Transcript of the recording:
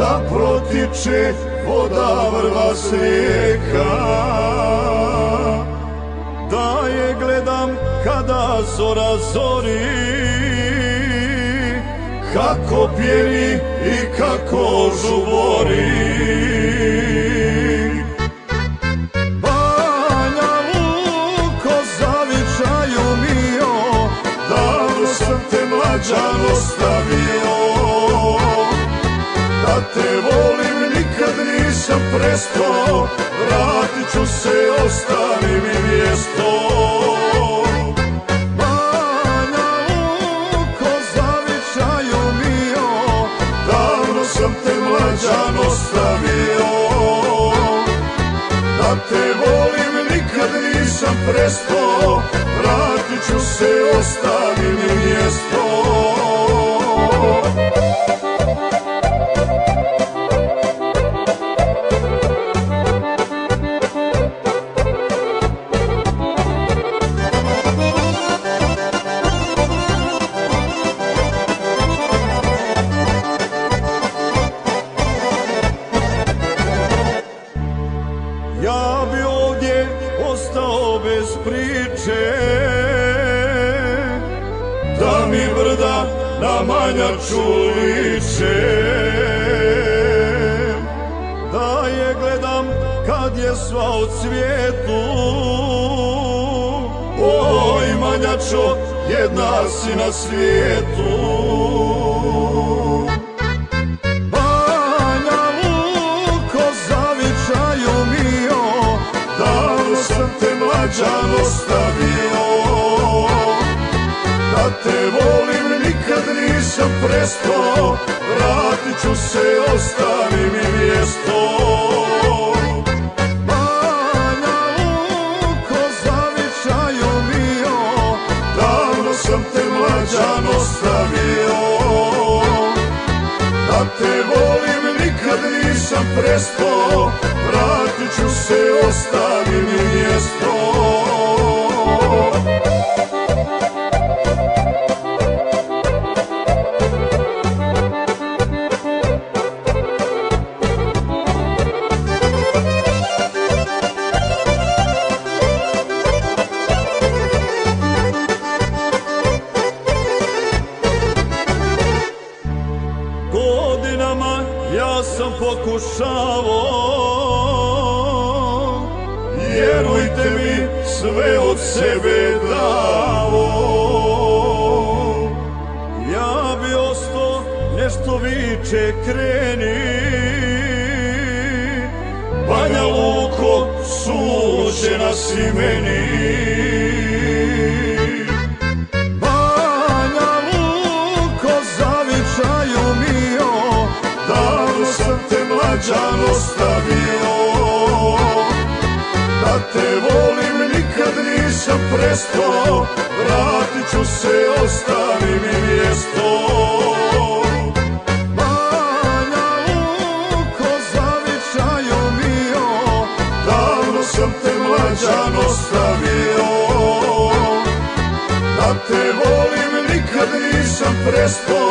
da protiče voda vrla s rijeka, da je gledam kada zora zori, kako pjeni i kako žubori. Banja Luko, zavičaju mio, davno sam te mlađan ostavio. Da te volim nikad nisam prestao, vratit ću se, ostavi mi mjesto. Banja Luko, zavičaju mio, davno sam te mlađan ostavio. Da te volim nikad nisam prestao, vratit ću se, ostavi mi mjesto. Ja bi ovdje ostao bez priče, da mi brda na Manjaču liče, da je gledam kad je sva u cvijetu. Oj Manjačo, jedna si na svijetu. Mlađan ostavio, da te volim nikad nisam prestao, vratit ću se, ostavi mi mjesto. Banja Luko, zavičaju mio, davno sam te mlađan ostavio. Da te volim nikad nisam prestao, vratit ću se, ostavi mi mjesto. Godinama ja sam pokušavao, vjerujte mi, sve od sebe davo. Ja bi ostao, nešto viče kreni, Banja Luko, suđena si meni. Banja Luko, zavičaju mio, davno sam te mlađan ostavio. Da te volim nikad nisam prestao, vratit ću se, ostavi mi mjesto. Banja Luko, zavičaju mio, davno sam te mlađan ostavio. Da te volim nikad nisam prestao,